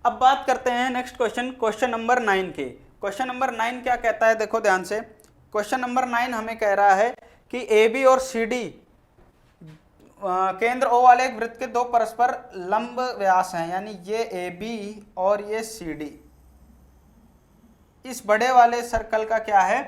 अब बात करते हैं नेक्स्ट क्वेश्चन, क्वेश्चन नंबर 9 के। क्वेश्चन नंबर 9 क्या कहता है, देखो ध्यान से। क्वेश्चन नंबर 9 हमें कह रहा है कि ए बी और सी डी केंद्र ओ वाले एक वृत्त के दो परस्पर लंब व्यास हैं, यानी ये ए बी और ये सी डी इस बड़े वाले सर्कल का क्या है,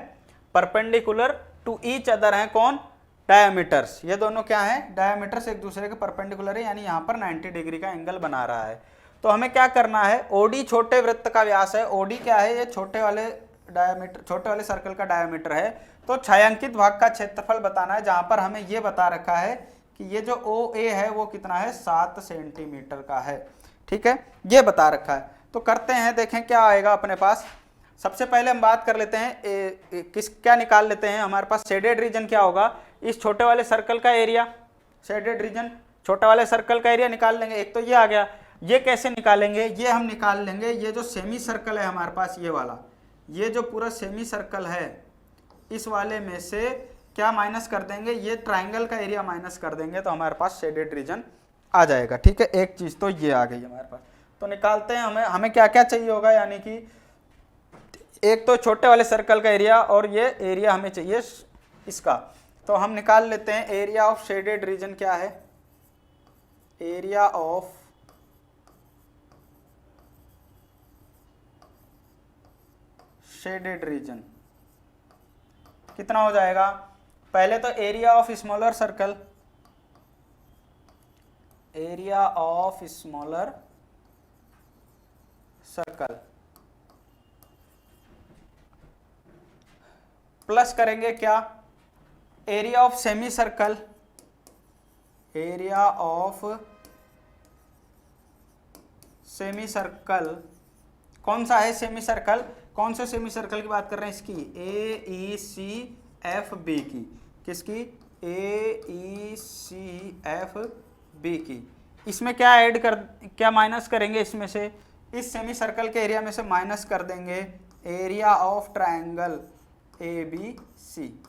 परपेंडिकुलर टू ईच अदर है। कौन, डायमीटर्स। ये दोनों क्या है, डायमीटर्स एक दूसरे के परपेंडिकुलर है, यानी यहाँ पर 90 डिग्री का एंगल बना रहा है। तो हमें क्या करना है, ओडी छोटे वृत्त का व्यास है। ओडी क्या है, ये छोटे वाले डायमीटर, छोटे वाले सर्कल का डायमीटर है। तो छायांकित भाग का क्षेत्रफल बताना है, जहां पर हमें ये बता रखा है कि ये जो ओ ए है वो कितना है, 7 सेंटीमीटर का है। ठीक है, ये बता रखा है। तो करते हैं, देखें क्या आएगा अपने पास। सबसे पहले हम बात कर लेते हैं क्या निकाल लेते हैं। हमारे पास शेडेड रीजन क्या होगा, इस छोटे वाले सर्कल का एरिया, शेडेड रीजन छोटा वाले सर्कल का एरिया निकाल लेंगे। एक तो ये आ गया। ये कैसे निकालेंगे, ये हम निकाल लेंगे, ये जो सेमी सर्कल है हमारे पास, ये वाला, ये जो पूरा सेमी सर्कल है, इस वाले में से क्या माइनस कर देंगे, ये ट्राइंगल का एरिया माइनस कर देंगे, तो हमारे पास शेडेड रीजन आ जाएगा। ठीक है, एक चीज तो ये आ गई हमारे पास। तो निकालते हैं, हमें क्या क्या चाहिए होगा, यानी कि एक तो छोटे वाले सर्कल का एरिया और ये एरिया हमें चाहिए इसका। तो हम निकाल लेते हैं, एरिया ऑफ शेडेड रीजन क्या है, एरिया ऑफ शेडेड रीजन कितना हो जाएगा। पहले तो area of smaller circle, area of smaller circle plus करेंगे क्या, area of semi circle, area of semi circle. कौन सा है सेमी सर्कल, कौन से सेमी सर्कल की बात कर रहे हैं, इसकी ए ई सी एफ बी की, किसकी, ए ई सी एफ बी की। इसमें क्या ऐड कर, क्या माइनस करेंगे इसमें से, इस सेमी सर्कल के एरिया में से माइनस कर देंगे area of triangle A B C.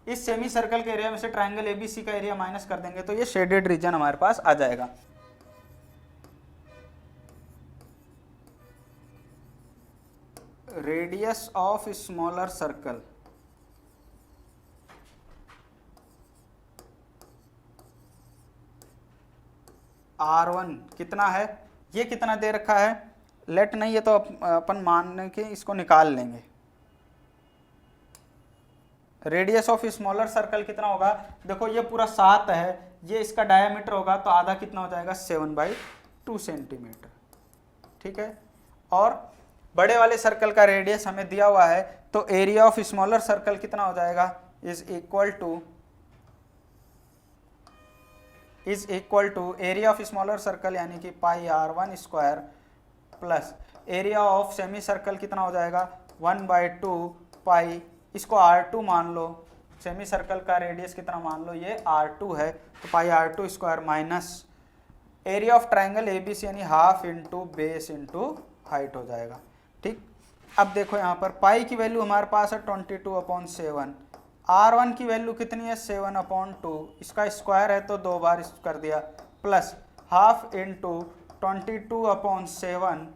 इस सेमी सर्कल के एरिया में से ट्रायंगल ए बी सी का एरिया माइनस कर देंगे, तो ये शेडेड रीजन हमारे पास आ जाएगा। Radius of smaller circle, R1 कितना है, ये कितना दे रखा है, लेट नहीं, ये तो अपन मान के इसको निकाल लेंगे। रेडियस ऑफ स्मॉलर सर्कल कितना होगा, देखो ये पूरा 7 है, ये इसका डायमीटर होगा, तो आधा कितना हो जाएगा, 7/2 सेंटीमीटर। ठीक है, और बड़े वाले सर्कल का रेडियस हमें दिया हुआ है, तो एरिया ऑफ स्मॉलर सर्कल कितना हो जाएगा, is equal to area of smaller circle यानी कि πr1 square plus area of semi circle कितना हो जाएगा, 1/2 पाई, इसको r2 मान लो, सेमी सर्कल का रेडियस कितना मान लो, ये r2 है, तो πr2 square minus area of triangle ABC यानी half into base into height हो जाएगा। ठीक, अब देखो यहाँ पर पाई की वैल्यू हमारे पास है 22/7, R1 की वैल्यू कितनी है 7/2, इसका स्क्वायर है तो 2 बार कर दिया, प्लस हाफ इंटू 22/7,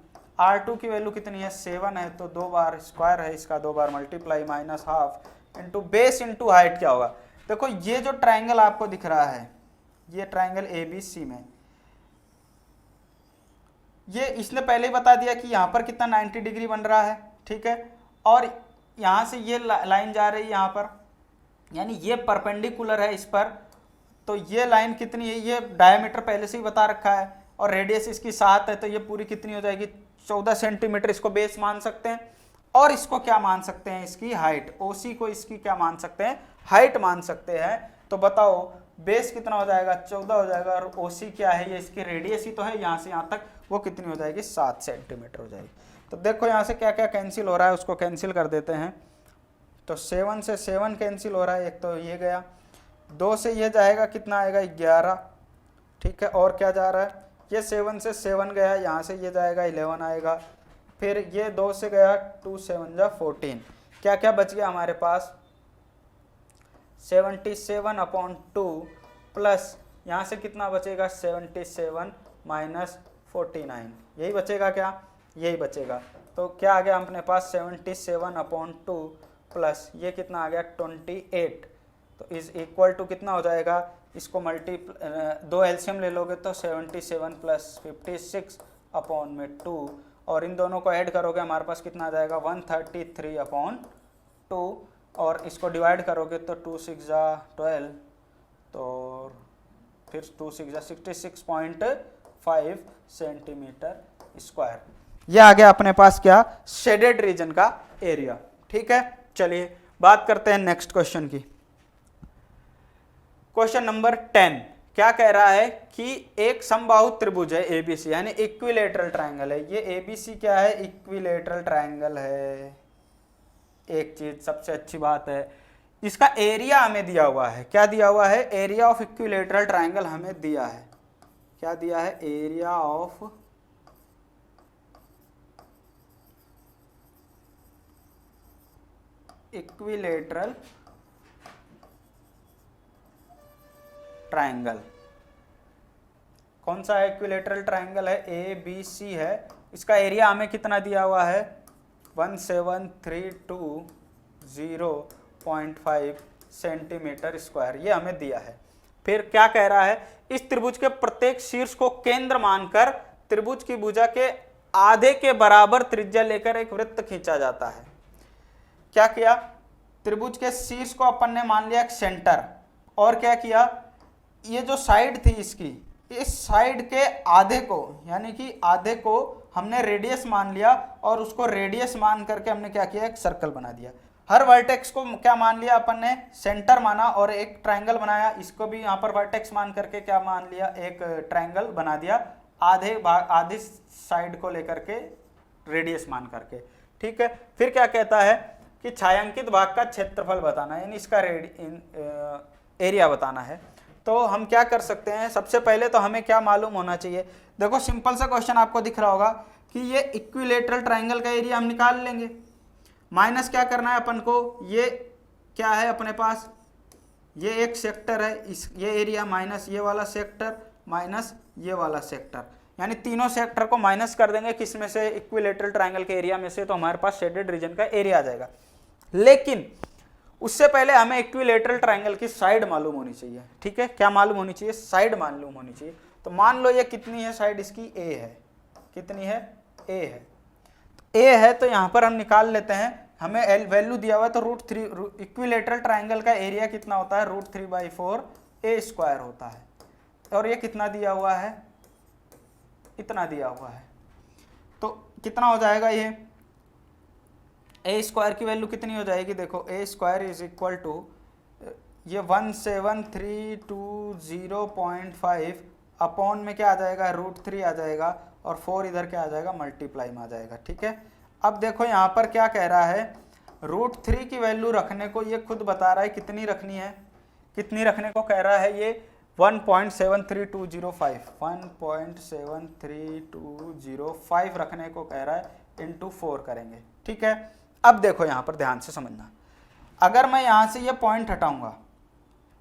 R2 की वैल्यू कितनी है 7 है, तो 2 बार स्क्वायर है इसका, 2 बार multiply minus half into base into height क्या होगा। देखो ये जो ट्राइंगल आपको दिख रहा है, ये ट्राइंगल ABC में, ये इसने पहले ही बता दिया कि यहाँ पर कितना 90 डिग्री बन रहा है। ठीक है, और यहाँ से ये लाइन जा रही है यहाँ पर, यानी ये परपेंडिकुलर है इस पर, तो ये लाइन कितनी है, ये डायमीटर पहले से ही बता रखा है, और रेडियस इसकी 7 है, तो ये पूरी कितनी हो जाएगी 14 सेंटीमीटर। इसको बेस मान सकते हैं, और इसको क्या मान सकते हैं, इसकी हाइट, OC को इसकी क्या मान सकते हैं, हाइट मान सकते हैं। तो बताओ बेस कितना हो जाएगा, 14 हो जाएगा, और OC क्या है, ये इसकी रेडियस ही तो है यहाँ से यहाँ तक, वो कितनी हो जाएगी, 7 सेंटीमीटर हो जाएगी। तो देखो यहाँ से क्या क्या कैंसिल हो रहा है, उसको कैंसिल कर देते हैं। तो 7 से 7 कैंसिल हो रहा है, एक तो ये गया, 2 से ये जाएगा, कितना आएगा 11। ठीक है, और क्या जा रहा है, ये 7 से 7 गया, यहाँ से ये जाएगा 11 आएगा, फिर ये 2 से गया, 2 7 जा 14, क्या क्या बच गया हमारे पास 77/2 प्लस यहाँ से कितना बचेगा 77 माइनस 49, यही बचेगा क्या, यही बचेगा। तो क्या आ गया अपने पास 77/2 प्लस ये कितना आ गया 28, तो इज इक्वल टू कितना हो जाएगा, इसको दो एलसीएम ले लोगे तो 77 प्लस 56/2 और इन दोनों को ऐड करोगे हमारे पास कितना आ जाएगा 133/2 और इसको डिवाइड करोगे तो 2 6 12 तो फिर 2 6 66.5 सेंटीमीटर स्क्वायर। यह आ गया अपने पास क्या, शेडेड रीजन का एरिया। ठीक है, चलिए बात करते हैं नेक्स्ट क्वेश्चन की। क्वेश्चन नंबर 10 क्या कह रहा है कि एक समबाहु त्रिभुज है एबीसी, यानी इक्विलेटरल ट्रायंगल है। ये एबीसी क्या है, इक्विलेटरल ट्रायंगल है। एक चीज सबसे अच्छी बात है, इसका एरिया हमें दिया हुआ है। क्या दिया हुआ है, एरिया ऑफ इक्विलेटरल ट्रायंगल हमें दिया है। क्या दिया है, एरिया ऑफ इक्विलेटरल ट्रायंगल। कौन सा है, इक्विलेटरल ट्रायंगल है, ए बी सी है। इसका एरिया हमें कितना दिया हुआ है 17320.5 सेंटीमीटर स्क्वायर, ये हमें दिया है। फिर क्या कह रहा है, इस त्रिभुज के प्रत्येक शीर्ष को केंद्र मानकर त्रिभुज की भुजा के आधे के बराबर त्रिज्या लेकर एक वृत्त खींचा जाता है। क्या किया, त्रिभुज के शीर्ष को अपन ने मान लिया एक सेंटर, और क्या किया, ये जो साइड थी इसकी, इस साइड के आधे को, यानी कि आधे को हमने रेडियस मान लिया और उसको रेडियस मान करके हमने क्या किया, एक सर्कल बना दिया। हर वर्टेक्स को क्या मान लिया अपन ने, सेंटर माना और एक ट्रायंगल बनाया। इसको भी यहाँ पर वर्टेक्स मान करके क्या मान लिया, एक ट्रायंगल बना दिया आधे साइड को लेकर के रेडियस मान करके। ठीक है, फिर क्या कहता है कि छायांकित भाग का क्षेत्रफल बताना है, यानी इसका एरिया बताना है। तो हम क्या कर सकते हैं, सबसे पहले तो हमें क्या मालूम होना चाहिए। देखो सिंपल सा क्वेश्चन आपको दिख रहा होगा कि ये इक्विलेटरल ट्रायंगल का एरिया हम निकाल लेंगे। माइनस क्या करना है अपन को, ये क्या है अपने पास, ये एक सेक्टर है, ये एरिया माइनस ये वाला सेक्टर माइनस ये वाला सेक्टर, यानी तीनों सेक्टर को माइनस कर देंगे किस में से, इक्विलेटरल ट्रायंगल के एरिया में से, तो हमारे पास शेडेड रीजन का एरिया आ जाएगा। लेकिन उससे पहले हमें इक्विलेटरल ट्रायंगल की साइड मालूम होनी चाहिए। ठीक है, क्या मालूम होनी चाहिए, साइड मालूम होनी चाहिए। तो मान लो ये कितनी है साइड, इसकी ए है, कितनी है, ए है। ए है तो यहाँ पर हम निकाल लेते हैं, हमें वैल्यू दिया हुआ है तो √3, इक्विलेटरल ट्रायंगल का एरिया कितना होता है, √3/4 ए स्क्वायर होता है। और ये कितना दिया हुआ है, इतना दिया हुआ है, तो कितना हो जाएगा, ये ए स्क्वायर की वैल्यू कितनी हो जाएगी, देखो ए स्क्वायर इज इक्वल टू ये 17320.5 अपॉन में क्या आ जाएगा, √3 आ जाएगा और 4 इधर क्या आ जाएगा, मल्टीप्लाई में आ जाएगा। ठीक है, अब देखो यहाँ पर क्या कह रहा है, √3 की वैल्यू रखने को ये खुद बता रहा है कितनी रखनी है, कितनी रखने को कह रहा है, ये 1.73205 रखने को कह रहा है, इंटू 4 करेंगे। ठीक है, अब देखो यहाँ पर ध्यान से समझना, अगर मैं यहाँ से ये पॉइंट हटाऊंगा,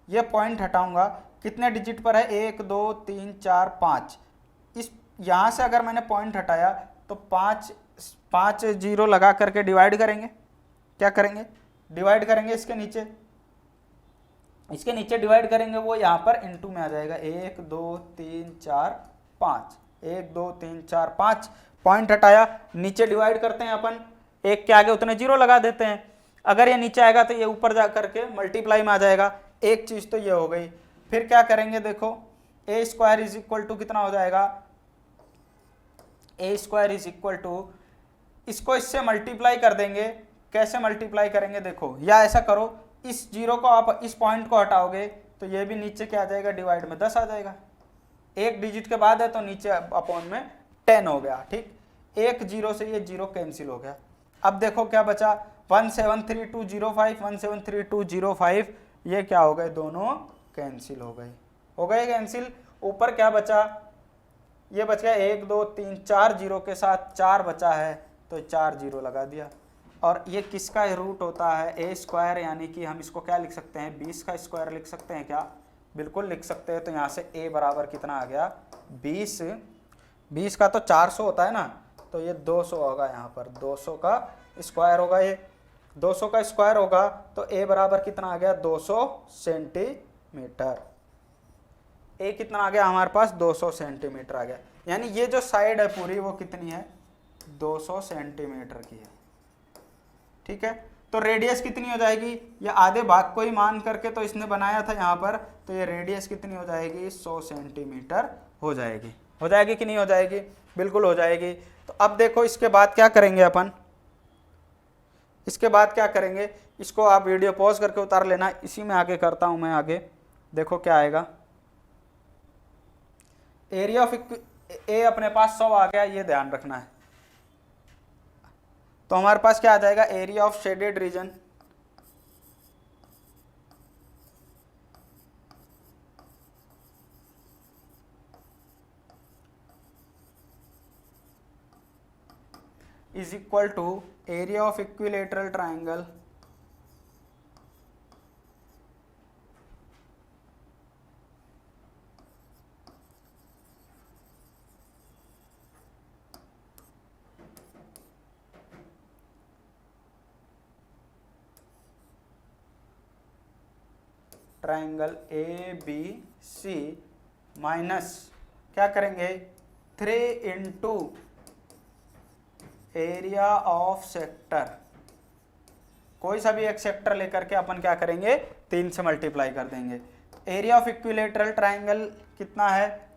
ये पॉइंट हटाऊंगा, कितने डिजिट पर है, 1 2 3 4 5, इस यहाँ से अगर मैंने पॉइंट हटाया तो 5 जीरो लगा करके डिवाइड करेंगे, क्या करेंगे, डिवाइड करेंगे इसके नीचे डिवाइड करेंगे, वो यहाँ पर इनटू में आ जाएगा, 1 2 3 4 5, 1 2 3 4 5, पॉइंट हटाया, नीचे डिवाइड करते हैं अपन, एक के आगे उतने जीरो लगा देते हैं। अगर ये नीचे आएगा तो ये ऊपर जा करके मल्टीप्लाई में आ जाएगा। एक चीज तो ये हो गई। फिर क्या करेंगे, देखो ए स्क्वायर इज इक्वल टू कितना हो जाएगा, ए स्क्वायर इज इक्वल टू, इसको इससे मल्टीप्लाई कर देंगे। कैसे मल्टीप्लाई करेंगे, देखो, या ऐसा करो, इस जीरो को आप इस पॉइंट को हटाओगे तो ये भी नीचे क्या आ जाएगा, डिवाइड में 10 आ जाएगा। एक डिजिट के बाद है तो नीचे अपॉन में 10 हो गया। ठीक, एक जीरो से ये जीरो कैंसिल हो गया। अब देखो क्या बचा, 1732005 1732005, ये क्या हो गए, दोनों कैंसिल हो गए कैंसिल। ऊपर क्या बचा, ये बच गया 1 2 3 4 जीरो के साथ 4 बचा है तो 4 जीरो लगा दिया। और ये किसका रूट होता है, ए स्क्वायर, यानी कि हम इसको क्या लिख सकते हैं, 20 का स्क्वायर लिख सकते हैं क्या, बिल्कुल लिख सकते हैं। तो यहाँ से ए बराबर कितना आ गया, 20 का तो 400 होता है ना, तो ये 200 होगा, यहाँ पर 200 का स्क्वायर होगा, ये 200 का स्क्वायर होगा तो ए बराबर कितना आ गया 200 सेंटीमीटर। ए कितना आ गया हमारे पास 200 सेंटीमीटर आ गया, यानी ये जो साइड है पूरी वो कितनी है 200 सेंटीमीटर की है। ठीक है, तो रेडियस कितनी हो जाएगी, ये आधे भाग को ही मान करके तो इसने बनाया था यहाँ पर, तो ये रेडियस कितनी हो जाएगी 100 सेंटीमीटर हो जाएगी। हो जाएगी कि नहीं हो जाएगी, बिल्कुल हो जाएगी। तो अब देखो इसके बाद क्या करेंगे अपन, इसके बाद क्या करेंगे, इसको आप वीडियो पॉज करके उतार लेना, इसी में आगे करता हूं मैं आगे। देखो क्या आएगा, एरिया ऑफ ए अपने पास 100 आ गया, ये ध्यान रखना है। तो हमारे पास क्या आ जाएगा, area of shaded region is equal to area of equilateral triangle triangle A B C minus क्या करेंगे 3 इंटू एरिया ऑफ सेक्टर, कोई सा भी एक सेक्टर लेकर के अपन क्या करेंगे 3 से मल्टीप्लाई कर देंगे। एरिया ऑफ इक्विलेटरल ट्राइंगल कितना है,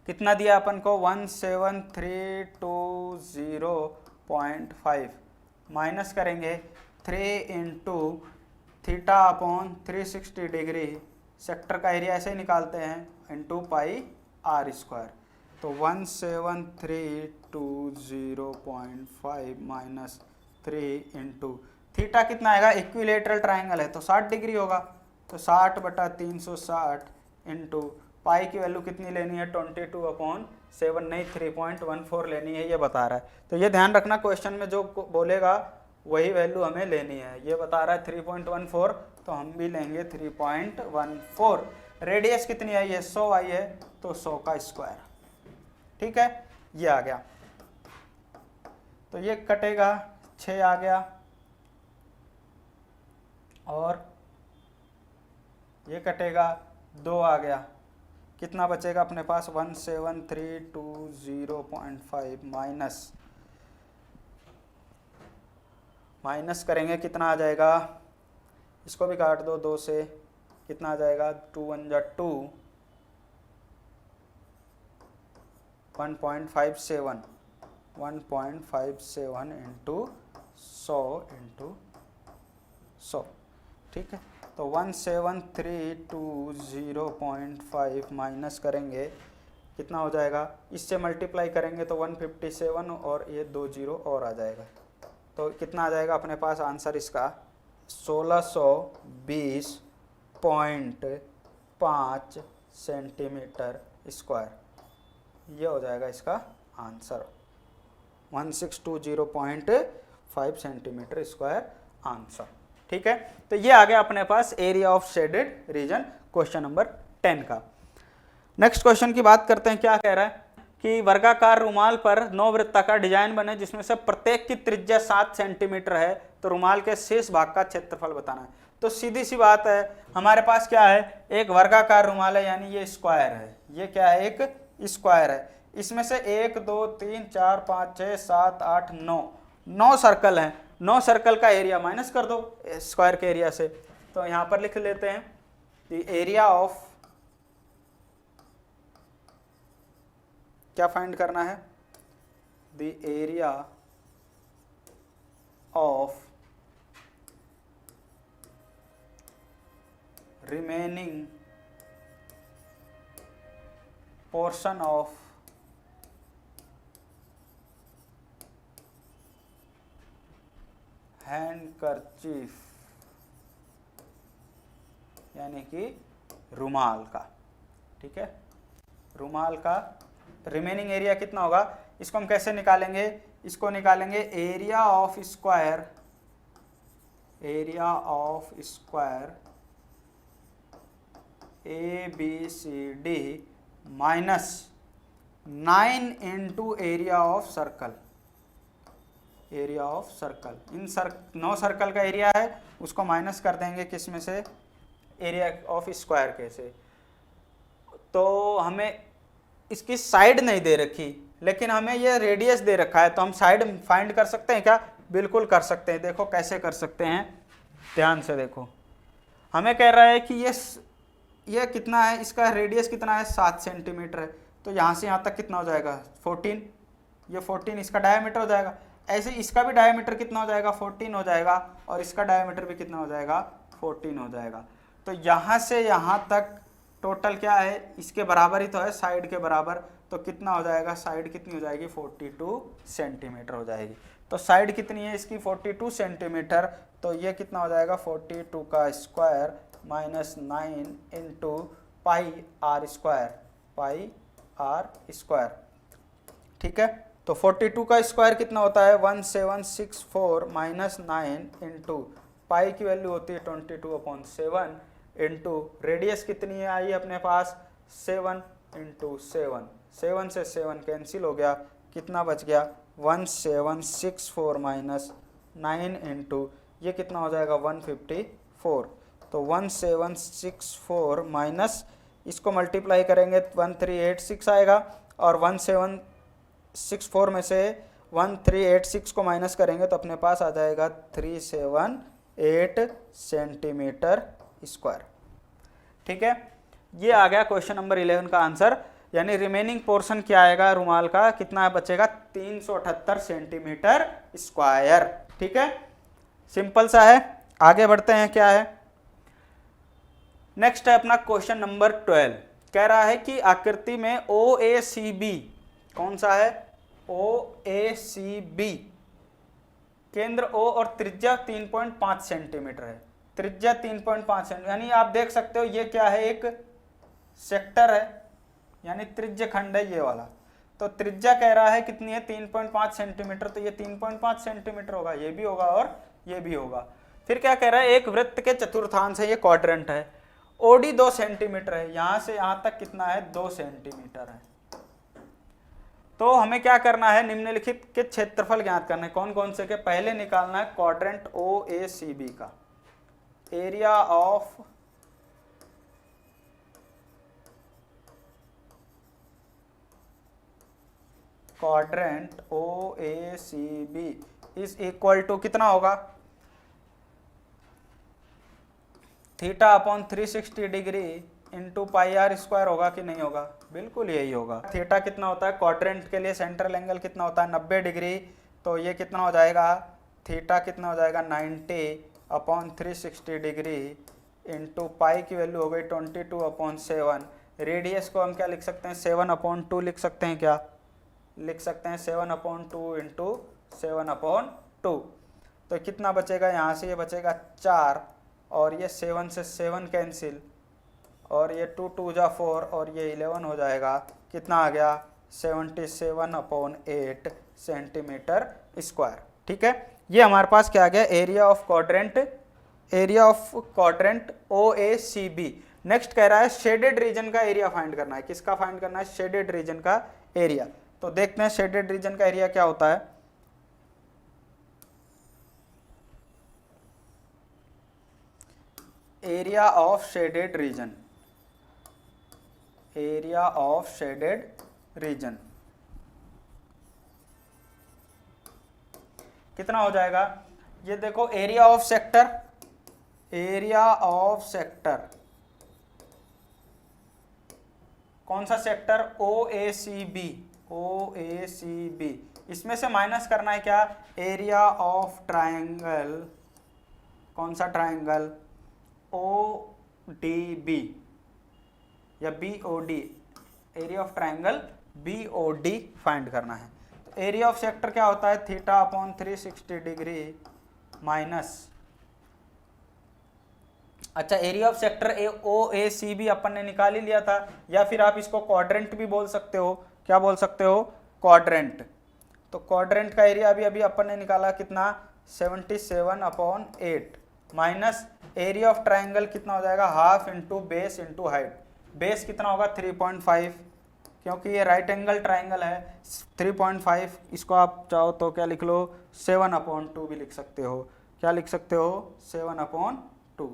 कितना दिया अपन को 17320.5 माइनस करेंगे 3 into theta upon 360 degree, sector का एरिया ऐसे ही निकालते हैं, इंटू पाई आर स्क्वायर। तो 17320.5 माइनस 3 इंटू थीटा कितना आएगा, इक्विलेटरल ट्राइंगल है तो 60 डिग्री होगा, तो 60/360 इंटू पाई की वैल्यू कितनी लेनी है 22/7, नहीं 3.14 लेनी है, ये बता रहा है। तो ये ध्यान रखना, क्वेश्चन में जो बोलेगा वही वैल्यू हमें लेनी है। ये बता रहा है 3.14, तो हम भी लेंगे 3.14। रेडियस कितनी आई है 100 आई है, तो 100 का स्क्वायर। ठीक है, ये आ गया, तो ये कटेगा 6 आ गया, और ये कटेगा 2 आ गया, कितना बचेगा अपने पास 17320.5 माइनस करेंगे कितना आ जाएगा, इसको भी काट दो 2 से, कितना आ जाएगा 2 1 जा 2, 1.57 इंटू 100 ठीक है। तो 17320.5 माइनस करेंगे कितना हो जाएगा, इससे मल्टीप्लाई करेंगे तो 157 और ये 2 जीरो और आ जाएगा, तो कितना आ जाएगा अपने पास आंसर इसका 1620.5 सेंटीमीटर स्क्वायर, ये हो जाएगा इसका आंसर 1620.5 सेंटीमीटर स्क्वायर आंसर। ठीक है, तो ये आ गया अपने पास area of shaded region, question number 10 का। नेक्स्ट क्वेश्चन की बात करते हैं, क्या कह रहा है कि वर्गाकार रुमाल पर 9 वृत्ताकार डिजाइन बने जिसमें से प्रत्येक की त्रिज्या 7 सेंटीमीटर है, तो रुमाल के शेष भाग का क्षेत्रफल बताना है। तो सीधी सी बात है, हमारे पास क्या है, एक वर्गाकार रुमाल है, यानी ये स्क्वायर है, ये क्या है एक स्क्वायर है, इसमें से 1 2 3 4 5 6 7 8 9 सर्कल हैं, 9 सर्कल का एरिया माइनस कर दो स्क्वायर के एरिया से, तो यहाँ पर लिख लेते हैं द एरिया ऑफ, क्या फाइंड करना है, the area of remaining portion of handkerchief, यानी कि रुमाल का। ठीक है, रुमाल का रिमेनिंग एरिया कितना होगा, इसको हम कैसे निकालेंगे, इसको निकालेंगे area of square, area of square A B C D minus 9 into area of circle, area of circle, इन 9 सर्कल का एरिया है, उसको माइनस कर देंगे किस में से, एरिया ऑफ स्क्वायर के से। तो हमें इसकी साइड नहीं दे रखी, लेकिन हमें ये रेडियस दे रखा है, तो हम साइड फाइंड कर सकते हैं क्या? बिल्कुल कर सकते हैं। देखो कैसे कर सकते हैं, ध्यान से देखो। हमें कह रहा है कि ये कितना है, इसका रेडियस कितना है, 7 सेंटीमीटर है, तो यहाँ से यहाँ तक कितना हो जाएगा, 14, ये 14 इसका डायमीटर हो जाएगा। ऐसे इसका भी डायमीटर कितना हो जाएगा, 14 हो जाएगा, और इसका डायमीटर भी कितना हो जाएगा, 14 हो जाएगा। तो यहाँ से यहाँ तक टोटल क्या है, इसके बराबर ही तो है, साइड के बराबर, तो कितना हो जाएगा, साइड कितनी हो जाएगी, 42 सेंटीमीटर हो जाएगी। तो साइड कितनी है इसकी, 42 सेंटीमीटर, तो ये कितना हो जाएगा, 42 का square minus 9 into pi r square, pi r square, ठीक है। तो 42 का स्क्वायर कितना होता है, 1764 माइनस 9 इंटू पाई की वैल्यू होती है 22/7 इंटू रेडियस कितनी है आई अपने पास, 7 इंटू 7, 7 से 7 कैंसिल हो गया, कितना बच गया, 1764 माइनस 9 इंटू ये कितना हो जाएगा, 154। तो 1764 माइनस इसको मल्टीप्लाई करेंगे 1386 आएगा, और 1764 में से 1386 को माइनस करेंगे तो अपने पास आ जाएगा 378 सेंटीमीटर स्क्वायर, ठीक है। ये आ गया क्वेश्चन नंबर 11 का आंसर। यानी रिमेनिंग पोर्शन क्या आएगा रुमाल का, कितना बचेगा, 378 सेंटीमीटर स्क्वायर, ठीक है। सिंपल सा है। आगे बढ़ते हैं, क्या है नेक्स्ट है अपना क्वेश्चन नंबर 12। कह रहा है कि आकृति में OACB, कौन सा है, OACB, केंद्र O और त्रिज्या 3.5 सेंटीमीटर है, त्रिज्या 3.5 सेंटीमीटर, यानी आप देख सकते हो ये क्या है, एक सेक्टर है, यानी त्रिज्य खंड है ये वाला। तो त्रिज्या कह रहा है कितनी है, 3.5 सेंटीमीटर, तो ये 3.5 सेंटीमीटर होगा, ये भी होगा और ये भी होगा। फिर क्या कह रहा है, एक वृत्त के चतुर्थांश है, ये क्वाड्रेंट है, OD 2 सेंटीमीटर है, यहां से यहां तक कितना है, 2 सेंटीमीटर है। तो हमें क्या करना है, निम्नलिखित के क्षेत्रफल ज्ञात करने, कौन कौन से के, पहले निकालना है क्वाड्रेंट OACB का area of quadrant OACB is equal to कितना होगा, θ/360 degree into pi r square होगा कि नहीं होगा, बिल्कुल यही होगा। थीटा कितना होता है क्वाड्रेंट के लिए, सेंट्रल एंगल कितना होता है, 90 डिग्री, तो ये कितना हो जाएगा, थीटा कितना हो जाएगा, 90/360 डिग्री इंटू पाई की वैल्यू हो गई 22/7। रेडियस को हम क्या लिख सकते हैं, 7/2 लिख सकते हैं, क्या लिख सकते हैं, 7/2 इंटू 7/2। तो कितना बचेगा, यहाँ से ये बचेगा 4, और ये 7 से 7 कैंसिल, और ये 2 2 जा 4, और ये 11 हो जाएगा, कितना आ गया, 77/8 सेंटीमीटर स्क्वायर, ठीक है। ये हमारे पास क्या आ गया, area of quadrant OACB। Next कह रहा है शेडेड रीजन का एरिया फाइंड करना है, किसका फाइंड करना है, शेडेड रीजन का एरिया। तो देखते हैं शेडेड रीजन का एरिया क्या होता है। Area of shaded reason, area of shaded reason कितना हो जाएगा, ये देखो area of sector, area of sector कौन सा सेक्टर, OACB, OACB, इसमें से माइनस करना है क्या, एरिया ऑफ ट्रायंगल, कौन सा ट्रायंगल, ODB या BOD, area of triangle BOD find करना है। तो एरिया ऑफ सेक्टर क्या होता है, θ/360 डिग्री माइनस, अच्छा एरिया ऑफ सेक्टर OACB अपन ने निकाल ही लिया था, या फिर आप इसको क्वाड्रेंट भी बोल सकते हो, क्या बोल सकते हो, क्वाड्रेंट। तो क्वाड्रेंट का एरिया अभी अपन ने निकाला कितना, 77/8 माइनस एरिया ऑफ ट्राइंगल कितना हो जाएगा, half into base into height, base कितना होगा 3.5, क्योंकि ये राइट एंगल ट्राइंगल है 3.5, इसको आप चाहो तो क्या लिख लो 7/2 भी लिख सकते हो। क्या लिख सकते हो 7/2,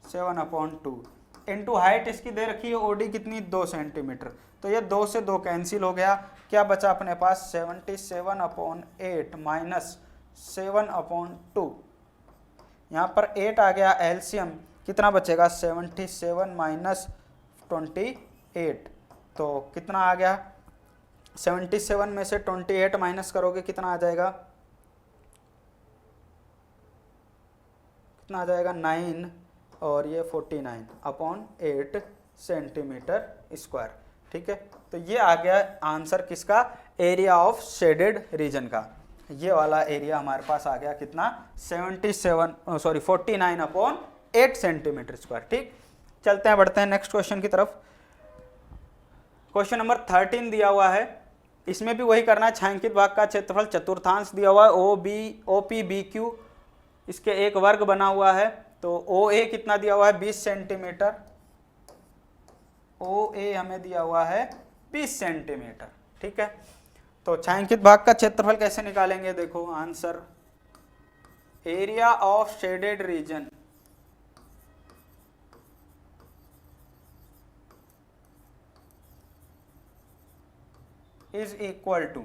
7/2 इंटू हाइट इसकी दे रखी है ओडी कितनी 2 सेंटीमीटर, तो ये 2 से 2 कैंसिल हो गया। क्या बचा अपने पास 77/8 माइनस 7/2, यहाँ पर 8 आ गया एलसीएम, कितना बचेगा 77 माइनस 28, तो कितना आ गया 77 में से 28 माइनस करोगे कितना आ जाएगा, कितना आ जाएगा 9 और ये 49/8 सेंटीमीटर स्क्वायर। ठीक है, तो ये आ गया आंसर किसका, एरिया ऑफ शेडेड रीजन का। ये वाला एरिया हमारे पास आ गया कितना 49/8 सेंटीमीटर स्क्वायर। ठीक, चलते हैं बढ़ते हैं नेक्स्ट क्वेश्चन की तरफ। क्वेश्चन नंबर 13 दिया हुआ है, इसमें भी वही करना है, छायांकित भाग का क्षेत्रफल चतुर्थांश दिया हुआ है OPBQ, इसके एक वर्ग बना हुआ है, तो OA कितना दिया हुआ है 20 सेंटीमीटर, OA हमें दिया हुआ है 20 सेंटीमीटर। ठीक है, तो छायांकित भाग का क्षेत्रफल कैसे निकालेंगे, देखो answer area of shaded region is equal to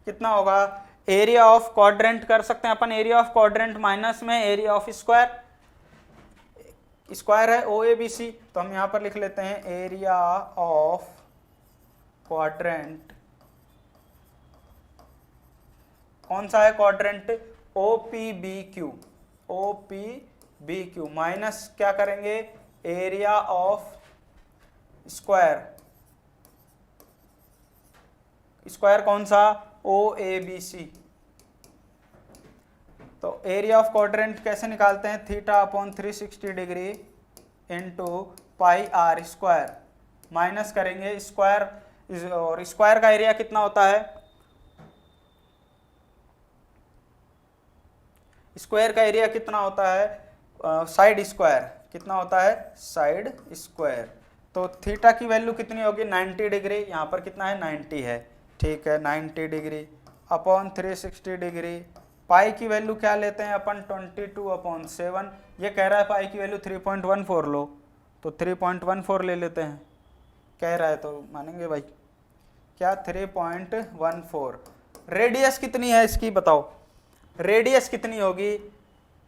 कितना होगा, एरिया ऑफ क्वाड्रेंट कर सकते हैं अपन, एरिया ऑफ क्वाड्रेंट माइनस में एरिया ऑफ स्क्वायर, स्क्वायर है OABC, तो हम यहां पर लिख लेते हैं एरिया ऑफ क्वाड्रेंट, कौन सा है क्वाड्रेंट OPBQ माइनस क्या करेंगे एरिया ऑफ स्क्वायर, स्क्वायर कौन सा OABC। तो एरिया ऑफ क्वाड्रेंट कैसे निकालते हैं, θ/360 degree into pi r square, minus करेंगे स्क्वायर, और स्क्वायर का एरिया कितना होता है, स्क्वायर का एरिया कितना होता है साइड स्क्वायर, कितना होता है साइड स्क्वायर, तो थीटा की वैल्यू कितनी होगी 90 डिग्री, यहाँ पर कितना है 90 है। ठीक है, 90 डिग्री अपॉन 360 डिग्री, पाई की वैल्यू क्या लेते हैं अपन 22/7, ये कह रहा है पाई की वैल्यू 3.14 लो, तो 3.14 ले लेते हैं, कह रहा है तो मानेंगे भाई, क्या 3.14। रेडियस कितनी है इसकी बताओ, रेडियस कितनी होगी,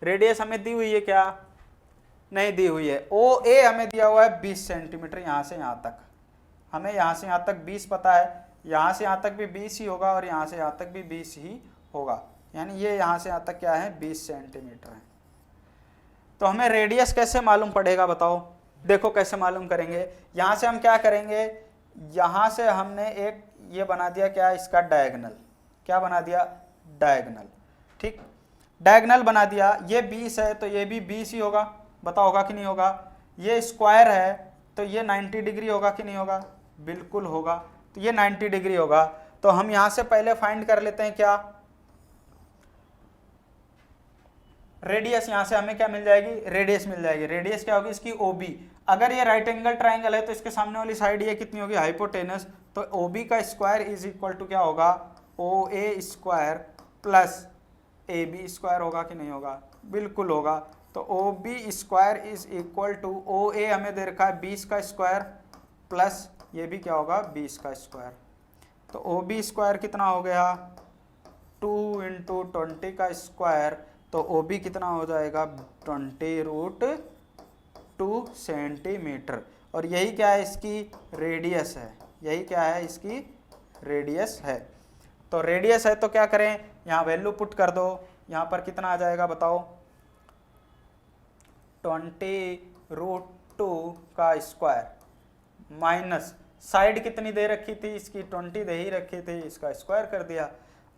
रेडियस हमें दी हुई है क्या, नहीं दी हुई है। OA हमें दिया हुआ है 20 सेंटीमीटर, यहाँ से यहाँ तक, हमें यहाँ से यहाँ तक 20 पता है, यहाँ से यहाँ तक भी 20 ही होगा और यहाँ से यहाँ तक भी 20 ही होगा, यानी ये यहाँ से यहाँ तक क्या है 20 सेंटीमीटर है। तो हमें रेडियस कैसे मालूम पड़ेगा बताओ, देखो कैसे मालूम करेंगे, यहाँ से हम क्या करेंगे, यहाँ से हमने एक ये बना दिया क्या इसका डायगोनल, क्या बना दिया डायगोनल। ठीक, डायगोनल बना दिया, ये 20 है तो ये भी 20 ही होगा, बताओ होगा कि नहीं होगा, ये स्क्वायर है तो ये 90 डिग्री होगा कि नहीं होगा, बिल्कुल होगा, तो ये 90 डिग्री होगा। तो हम यहां से पहले फाइंड कर लेते हैं क्या रेडियस, यहां से हमें क्या मिल जाएगी रेडियस मिल जाएगी, रेडियस क्या होगी इसकी OB, अगर ये राइट एंगल ट्राइंगल है तो इसके सामने वाली साइड ये कितनी होगी हाइपोटेनस, तो OB का स्क्वायर इज इक्वल टू क्या होगा OA square plus AB square होगा कि नहीं होगा, बिल्कुल होगा। तो OB square is equal to OA हमें दे रखा है 20 का स्क्वायर प्लस ये भी क्या होगा 20 का स्क्वायर, तो OB स्क्वायर कितना हो गया 2 × 20 का स्क्वायर, तो OB कितना हो जाएगा 20√2 सेंटीमीटर, और यही क्या है इसकी रेडियस है, यही क्या है इसकी रेडियस है। तो रेडियस है तो क्या करें, यहाँ वैल्यू पुट कर दो, यहाँ पर कितना आ जाएगा बताओ 20√2 का स्क्वायर माइनस साइड कितनी दे रखी थी इसकी 20 दे ही रखी थी, इसका स्क्वायर कर दिया।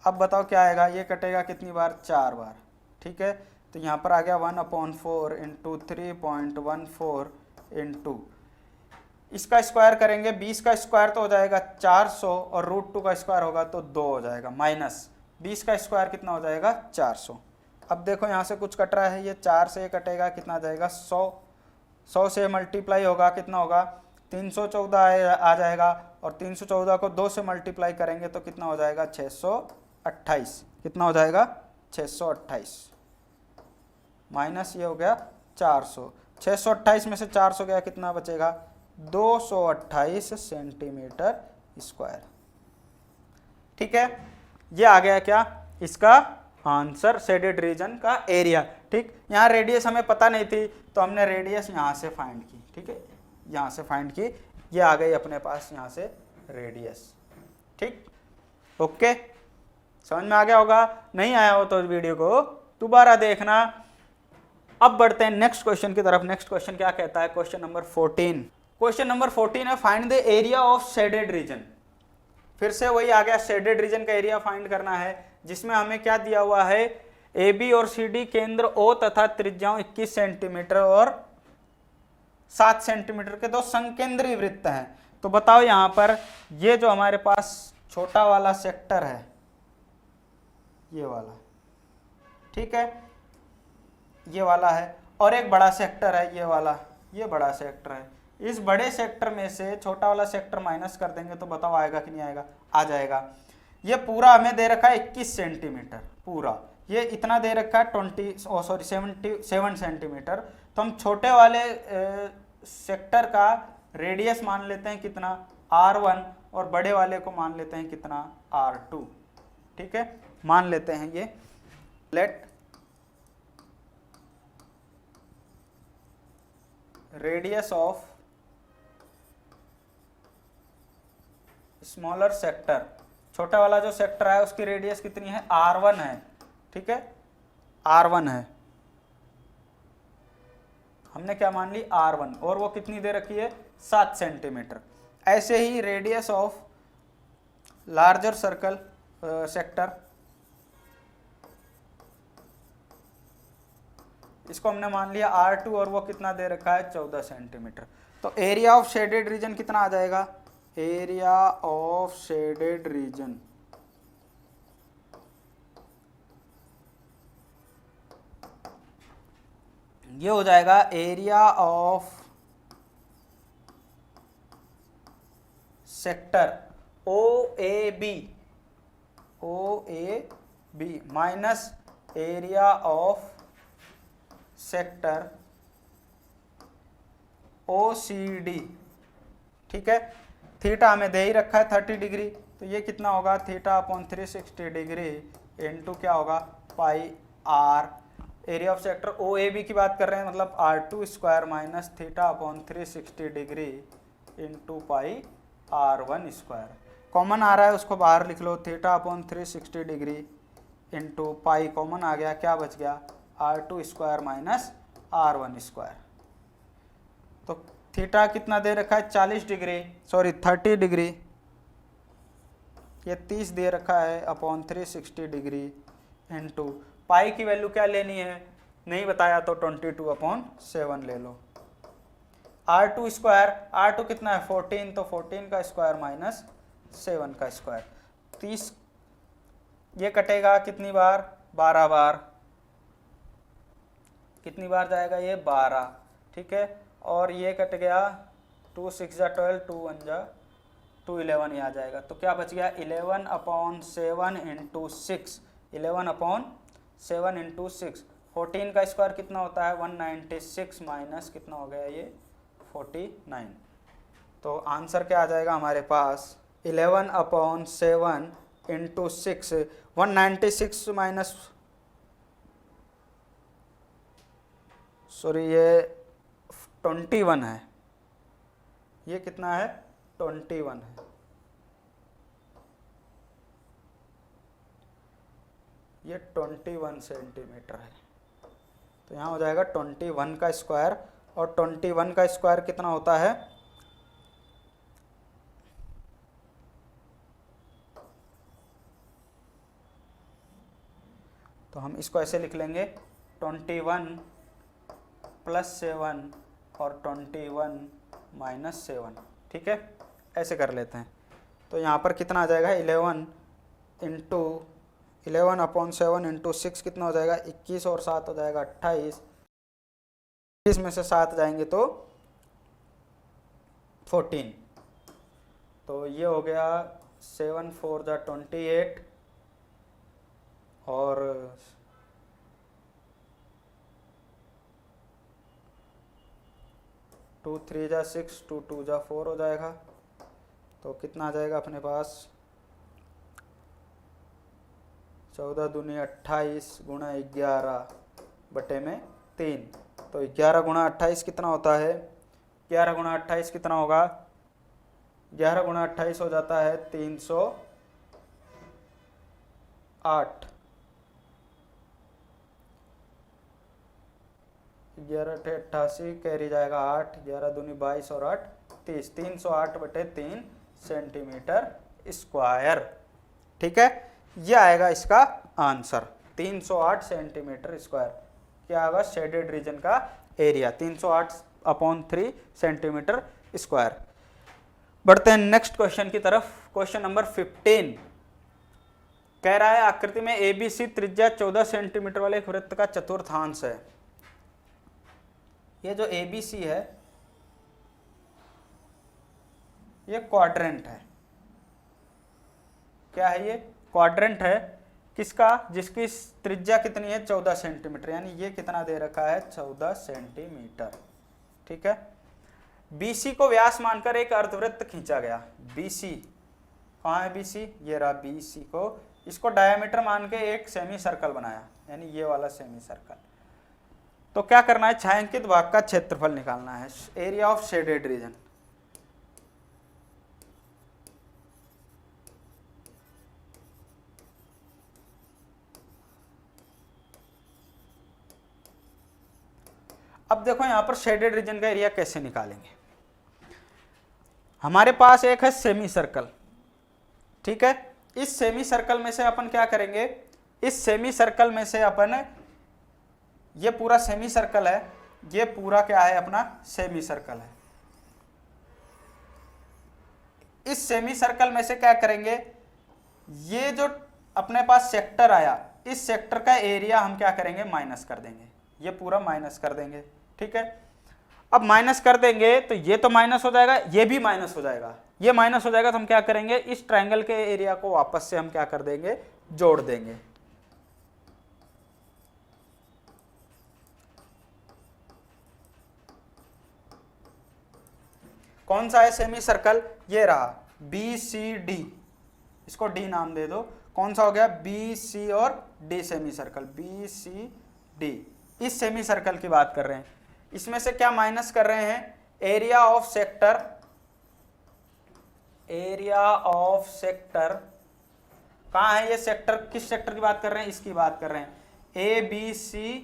अब बताओ क्या आएगा, ये कटेगा कितनी बार 4 बार। ठीक है, तो यहाँ पर आ गया 1/4 इंटू 3.14 इंटू इसका स्क्वायर करेंगे 20 का स्क्वायर तो हो जाएगा 400 और √2 का स्क्वायर होगा तो 2 हो जाएगा, माइनस 20 का स्क्वायर कितना हो जाएगा 400। अब देखो यहाँ से कुछ कट रहा है, ये 4 से कटेगा कितना आ जाएगा 100, 100 से मल्टीप्लाई होगा कितना होगा 314 आ जाएगा, और 314 को 2 से मल्टीप्लाई करेंगे तो कितना हो जाएगा 628। कितना हो जाएगा 628 माइनस ये हो गया 400। 628 में से 400 गया, कितना बचेगा 228 सेंटीमीटर स्क्वायर। ठीक है, ये आ गया क्या इसका आंसर, शेडेड रीजन का एरिया। ठीक, यहाँ रेडियस हमें पता नहीं थी तो हमने रेडियस यहाँ से फाइंड की। ठीक है, यहाँ से फाइंड की, ये आ गई अपने पास यहाँ से रेडियस। ठीक, ओके, समझ में आ गया होगा, नहीं आया हो तो वीडियो को दोबारा देखना। अब बढ़ते हैं नेक्स्ट क्वेश्चन की तरफ। नेक्स्ट क्वेश्चन क्या कहता है, क्वेश्चन नंबर 14। क्वेश्चन नंबर 14 है find the area of shaded reason. फिर से वही आ गया, शेडेड रीजन का एरिया फाइंड करना है, जिसमें हमें क्या दिया हुआ है, ए बी और सी डी केंद्र ओ तथा त्रिज्याओं 21 सेंटीमीटर और 7 सेंटीमीटर के दो संकेंद्रीय वृत्त हैं। तो बताओ यहाँ पर ये जो हमारे पास छोटा वाला सेक्टर है, ये वाला, ठीक है, ये वाला है, और एक बड़ा सेक्टर है, ये वाला, ये बड़ा सेक्टर है। इस बड़े सेक्टर में से छोटा वाला सेक्टर माइनस कर देंगे तो बताओ आएगा कि नहीं आएगा, आ जाएगा। ये पूरा हमें दे रखा है 21 सेंटीमीटर पूरा, ये इतना दे रखा है 77 सेंटीमीटर। तो हम छोटे वाले सेक्टर का रेडियस मान लेते हैं कितना, R1, और बड़े वाले को मान लेते हैं कितना, R2। ठीक है, मान लेते हैं ये, let radius of smaller sector, छोटा वाला जो सेक्टर है उसकी रेडियस कितनी है, R1 है। ठीक है, R1 है, हमने क्या मान ली, R1, और वो कितनी दे रखी है, 7 सेंटीमीटर। ऐसे ही radius of larger circle sector, इसको हमने मान लिया R2, और वो कितना दे रखा है, 14 सेंटीमीटर। तो एरिया ऑफ शेडेड रीजन कितना आ जाएगा, एरिया ऑफ शेडेड रीजन ये हो जाएगा area of sector OAB minus area of sector OCD। ठीक है, थीटा हमें दे ही रखा है 30 डिग्री, तो ये कितना होगा, थीटा अपॉन 360 डिग्री इनटू क्या होगा, pi r. Area of sector OAB की बात कर रहे हैं, मतलब R2 square minus theta upon 360 degree into pi R1 square. Common आ रहा है उसको बाहर लिख लो, theta upon 360 degree into pi common आ गया, क्या बच गया, R2 square minus R1 square. तो थीटा कितना दे रखा है, 40 डिग्री, सॉरी 30 डिग्री, ये 30 दे रखा है अपॉन 360 डिग्री इंटू पाई की वैल्यू क्या लेनी है, नहीं बताया तो 22/7 ले लो। R2 स्क्वायर, R2 कितना है 14, तो 14 का स्क्वायर माइनस 7 का स्क्वायर। 30 ये कटेगा कितनी बार, 12 बार, कितनी बार जाएगा ये, 12। ठीक है, और ये कट गया, 2 6 जा 12, 2 1 जा 2 11 ये आ जाएगा। तो क्या बच गया, 11/7 इंटू 6, 11/7 इंटू 6। 14 का स्क्वायर कितना होता है, 196 माइनस कितना हो गया ये 49। तो आंसर क्या आ जाएगा हमारे पास, 11/7 इंटू 6, 196 माइनस, सॉरी ये 21 है, ये कितना है 21 है, ये 21 सेंटीमीटर है। तो यहाँ हो जाएगा 21 का स्क्वायर, और 21 का स्क्वायर कितना होता है, तो हम इसको ऐसे लिख लेंगे 21 + 7 और 21 - 7। ठीक है, ऐसे कर लेते हैं। तो यहाँ पर कितना आ जाएगा, 11/7 इंटू 6 कितना हो जाएगा, 21, और 7 हो जाएगा 28। 20 में से 7 जाएंगे तो 14। तो ये हो गया 7 4 जा 28 और 2 3 जा 6, 2 2 जा 4 हो जाएगा। तो कितना आ जाएगा अपने पास 14 दूनी 28 गुणा 11 बटे में 3। तो 11 गुणा 28 कितना होता है, 11 गुणा 28 कितना होगा, 11 गुणा 28 हो जाता है 308। 11 × 88 कैरी जाएगा 8, 11 दूनी 22 और 8 30, 308 बटे 3 सेंटीमीटर स्क्वायर। ठीक है, यह आएगा इसका आंसर 308 सेंटीमीटर स्क्वायर। क्या आएगा, शेडेड रीजन का एरिया 308/3 सेंटीमीटर स्क्वायर। बढ़ते हैं नेक्स्ट क्वेश्चन की तरफ। क्वेश्चन नंबर 15 कह रहा है आकृति में ABC त्रिज्या 14 सेंटीमीटर वाले एक वृत्त का चतुर्थांश है। ये जो ABC है ये क्वाड्रेंट है। क्या है ये, क्वाड्रेंट है। किसका, जिसकी त्रिज्या कितनी है 14 सेंटीमीटर, यानी ये कितना दे रखा है 14 सेंटीमीटर। ठीक है, BC को व्यास मानकर एक अर्धवृत्त खींचा गया। BC कहाँ है, BC ये रहा। BC को, इसको डायमीटर मान के एक सेमी सर्कल बनाया, यानी ये वाला सेमी सर्कल। तो क्या करना है, छायांकित भाग का क्षेत्रफल निकालना है, एरिया ऑफ शेडेड रीजन। अब देखो यहां पर शेडेड रीजन का एरिया कैसे निकालेंगे। हमारे पास एक है सेमी सर्कल। ठीक है, इस सेमी सर्कल में से अपन क्या करेंगे, इस सेमी सर्कल में से अपन, ये पूरा सेमी सर्कल है, ये पूरा क्या है अपना सेमी सर्कल है। इस सेमी सर्कल में से क्या करेंगे, ये जो अपने पास सेक्टर आया, इस सेक्टर का एरिया हम क्या करेंगे माइनस कर देंगे, ये पूरा माइनस कर देंगे। ठीक है, अब माइनस कर देंगे तो ये तो माइनस हो जाएगा, ये भी माइनस हो जाएगा, ये माइनस हो जाएगा। तो हम क्या करेंगे, इस ट्रायंगल के एरिया को वापस से हम क्या कर देंगे, जोड़ देंगे। कौन सा है सेमी सर्कल, ये रहा BCD, इसको D नाम दे दो। कौन सा हो गया, BC और D सेमी सर्कल, BCD। इस सेमी सर्कल की बात कर रहे हैं। इसमें से क्या माइनस कर रहे हैं, area of sector, area of sector कहाँ है, ये सेक्टर, किस सेक्टर की बात कर रहे हैं, इसकी बात कर रहे हैं, ABC,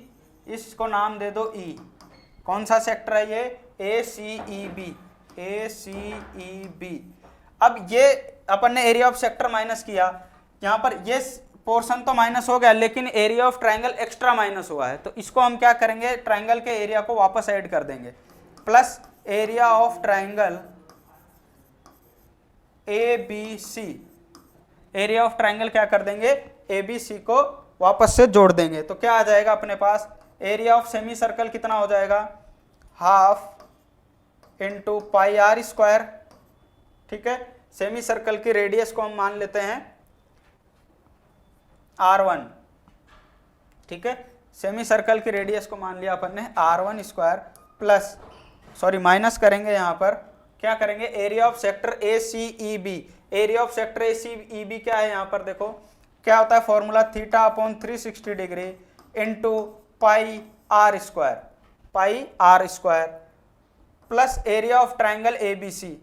इसको नाम दे दो E। कौन सा सेक्टर है ये, ACEB, ACEB। अब ये अपन ने एरिया ऑफ सेक्टर माइनस किया, यहाँ पर ये पोर्शन तो माइनस हो गया, लेकिन area of triangle extra minus हुआ है। तो इसको हम क्या करेंगे, ट्रायंगल के एरिया को वापस ऐड कर देंगे, plus area of triangle ABC, area of triangle क्या कर देंगे, ABC को वापस से जोड़ देंगे। तो क्या आ जाएगा अपने पास, एरिया ऑफ सेमी सर्कल कितना हो जाएगा, half into pi r square. ठीक है, सेमी सर्कल की रेडियस को हम मान लेते हैं R1। ठीक है, सेमी सर्कल की रेडियस को मान लिया अपन ने R1 square, plus sorry minus करेंगे, यहाँ पर क्या करेंगे, area of sector ACEB। Area of sector ACEB क्या है, यहाँ पर देखो क्या होता है formula, θ/360 degree into pi r square, plus area of triangle ABC।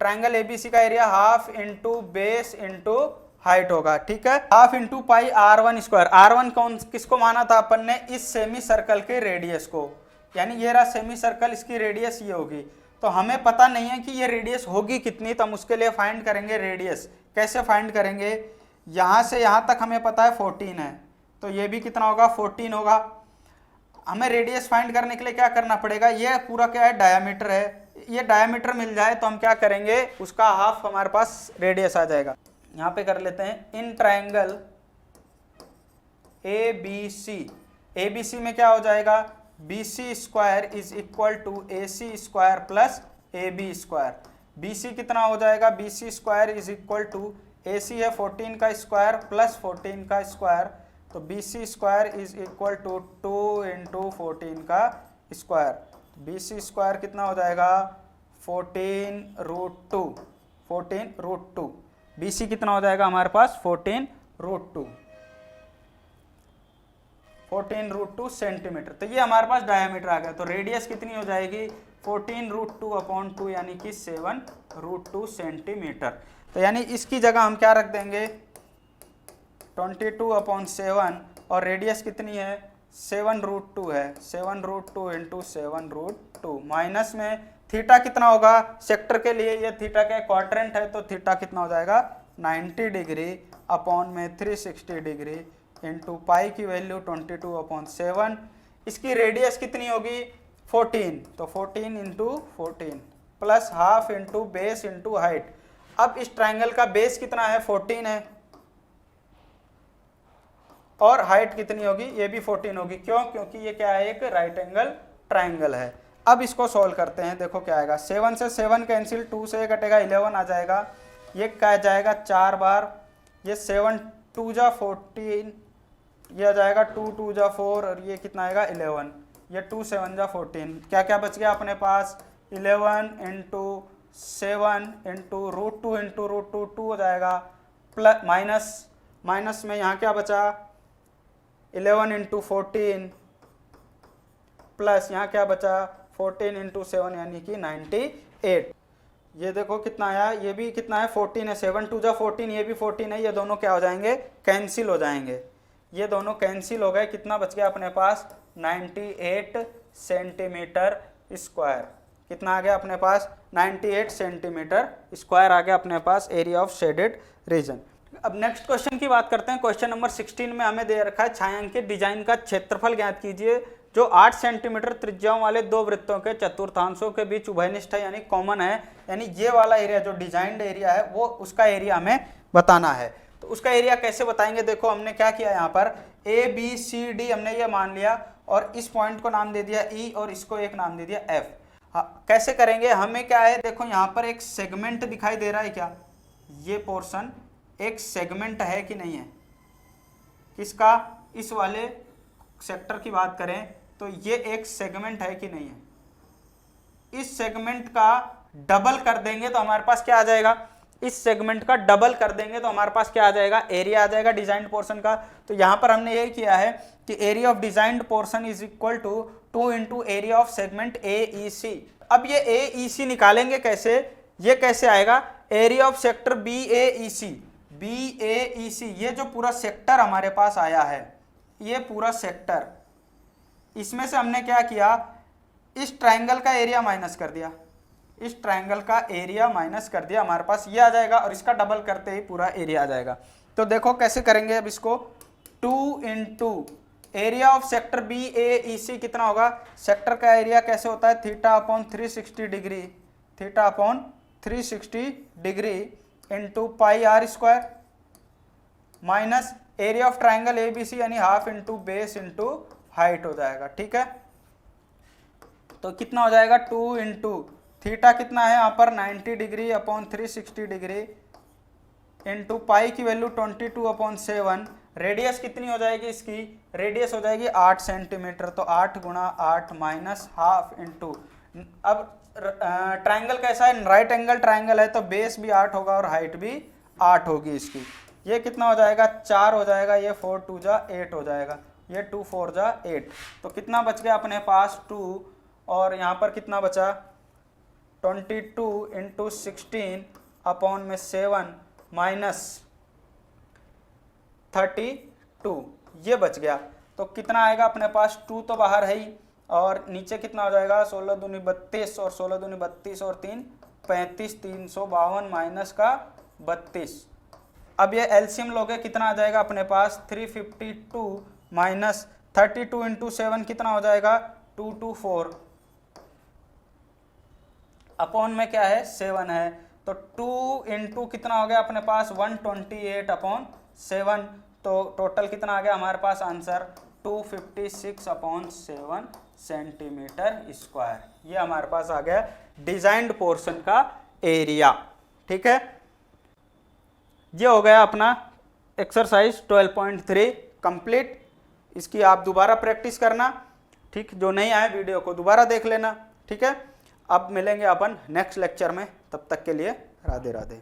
Triangle ABC का area half into base into height होगा। ठीक है, half into pi R1 square. R1 कौन किसको माना था अपन ने, इस सेमी सर्कल के रेडियस को, यानी ये रहा सेमी सर्कल, इसकी रेडियस ये होगी। तो हमें पता नहीं है कि ये रेडियस होगी कितनी, तो हम उसके लिए फाइंड करेंगे रेडियस। कैसे फाइंड करेंगे, यहाँ से यहाँ तक हमें पता है 14 है, तो ये भी कितना होगा 14 होगा। हमें रेडियस फाइंड करने के लिए क्या करना पड़ेगा, ये पूरा क्या है डायमीटर है, ये डायमीटर मिल जाए तो हम क्या करेंगे, उसका हाफ हमारे पास रेडियस आ जाएगा। यहाँ पे कर लेते हैं, इन ट्रायंगल ABC में क्या हो जाएगा, BC square is equal to AC square plus AB square. BC कितना हो जाएगा, BC square is equal to AC है 14 का स्क्वायर प्लस 14 का स्क्वायर, तो BC square is equal to 2 into 14 का स्क्वायर। BC स्क्वायर कितना हो जाएगा 14√2, 14√2। BC कितना हो जाएगा हमारे पास 14√2, 14√2 सेंटीमीटर। तो ये हमारे पास डायमीटर आ गया। तो रेडियस कितनी हो जाएगी 14√2/2 यानी कि 7√2 सेंटीमीटर। तो यानी इसकी जगह हम क्या रख देंगे 22/7 और रेडियस कितनी है 7√2 है, 7√2 इंटू 7√2 माइनस में थीटा कितना होगा सेक्टर के लिए, ये थीटा का क्वाड्रेंट है तो थीटा कितना हो जाएगा 90 डिग्री अपॉन में 360 डिग्री इंटू पाई की वैल्यू 22/7। इसकी रेडियस कितनी होगी 14, तो 14 into 14 plus half into base into height. अब इस ट्राइंगल का बेस कितना है 14 है और हाइट कितनी होगी ये भी 14 होगी। क्यों, क्योंकि ये क्या है एक राइट एंगल ट्राइंगल है। अब इसको सॉल्व करते हैं, देखो क्या आएगा 7 से 7 कैंसिल, 2 से ये कटेगा 11 आ जाएगा, ये क्या जाएगा 4 बार, ये 7 2 जा 14, ये आ जाएगा 2 2 जा 4 और ये कितना आएगा 11, ये 2 7 जा 14। क्या क्या बच गया अपने पास 11 इंटू 7 इंटू √2 इंटू √2 2 हो जाएगा, प्लस माइनस में यहाँ क्या बचा 11 इंटू 14 प्लस यहाँ क्या बचा 14 इंटू 7 यानी कि 98। ये देखो कितना आया, ये भी कितना है 14 है, 7 2 जा 14, ये भी 14 है, ये दोनों क्या हो जाएंगे कैंसिल हो जाएंगे, ये दोनों कैंसिल हो गए। कितना बच गया अपने पास 98 सेंटीमीटर स्क्वायर। कितना आ गया अपने पास 98 सेंटीमीटर स्क्वायर आ गया अपने पास एरिया ऑफ शेडेड रीजन। अब नेक्स्ट क्वेश्चन की बात करते हैं। क्वेश्चन नंबर 16 में हमें दे रखा है छायांकित डिजाइन का क्षेत्रफल ज्ञात कीजिए जो 8 सेंटीमीटर त्रिज्याओं वाले दो वृत्तों के चतुर्थांशों के बीच उभयनिष्ठ है यानी कॉमन है, यानी ये वाला एरिया जो डिजाइंड एरिया है वो उसका एरिया हमें बताना है। तो उसका एरिया कैसे बताएंगे, देखो हमने क्या किया यहाँ पर ABCD हमने ये मान लिया और इस पॉइंट को नाम दे दिया E और इसको एक नाम दे दिया F। कैसे करेंगे, हमें क्या है देखो यहाँ पर एक सेगमेंट दिखाई दे रहा है, क्या ये पोर्शन एक सेगमेंट है कि नहीं है, किसका इस वाले सेक्टर की बात करें तो ये एक सेगमेंट है कि नहीं है। इस सेगमेंट का डबल कर देंगे तो हमारे पास क्या आ जाएगा, इस सेगमेंट का डबल कर देंगे तो हमारे पास क्या आ जाएगा एरिया आ जाएगा डिजाइंड पोर्शन का। तो यहां पर हमने यही किया है कि area of designed portion is equal to 2 into area of segment AEC। अब ये AEC निकालेंगे कैसे, ये कैसे आएगा एरिया ऑफ सेक्टर BAEC, ये जो पूरा सेक्टर हमारे पास आया है, ये पूरा सेक्टर, इसमें से हमने क्या किया इस ट्राइंगल का एरिया माइनस कर दिया, इस ट्राइंगल का एरिया माइनस कर दिया, हमारे पास ये आ जाएगा और इसका डबल करते ही पूरा एरिया आ जाएगा। तो देखो कैसे करेंगे अब इसको 2 into area of sector BAEC कितना होगा, सेक्टर का एरिया कैसे होता है θ/360 degree, θ/360 degree into pi r square minus area of triangle ABC यानी half into base into height हो जाएगा। ठीक है, तो कितना हो जाएगा 2 इंटू थीटा कितना है यहाँ पर 90 डिग्री अपॉन 360 डिग्री इंटू पाई की वैल्यू 22/7। रेडियस कितनी हो जाएगी इसकी, रेडियस हो जाएगी 8 सेंटीमीटर, तो 8 गुणा 8 माइनस हाफ इंटू, अब ट्राइंगल कैसा है राइट एंगल ट्राइंगल है तो बेस भी 8 होगा और हाइट भी 8 होगी इसकी। ये कितना हो जाएगा 4 हो जाएगा, ये 4 2 जा 8 हो जाएगा, ये 2 4 जा 8। तो कितना बच गया अपने पास 2 और यहाँ पर कितना बचा 22 इंटू 16 अपॉन में 7 माइनस 32, ये बच गया। तो कितना आएगा अपने पास 2 तो बाहर है ही और नीचे कितना हो जाएगा 16 दूनी 32 और 16 दूनी 32 और 3 35, 352 माइनस का 32। अब ये एलसीएम लोगे कितना आ जाएगा अपने पास 352 माइनस 32 इंटू 7 कितना हो जाएगा 224 अपॉन में क्या है 7 है, तो 2 इंटू कितना हो गया अपने पास 128/7, तो टोटल कितना आ गया हमारे पास आंसर 256/7 सेंटीमीटर स्क्वायर। ये हमारे पास आ गया डिजाइंड पोर्शन का एरिया। ठीक है, ये हो गया अपना एक्सरसाइज 12.3 कंप्लीट। इसकी आप दोबारा प्रैक्टिस करना, ठीक, जो नहीं आए वीडियो को दोबारा देख लेना। ठीक है, अब मिलेंगे अपन नेक्स्ट लेक्चर में, तब तक के लिए राधे राधे।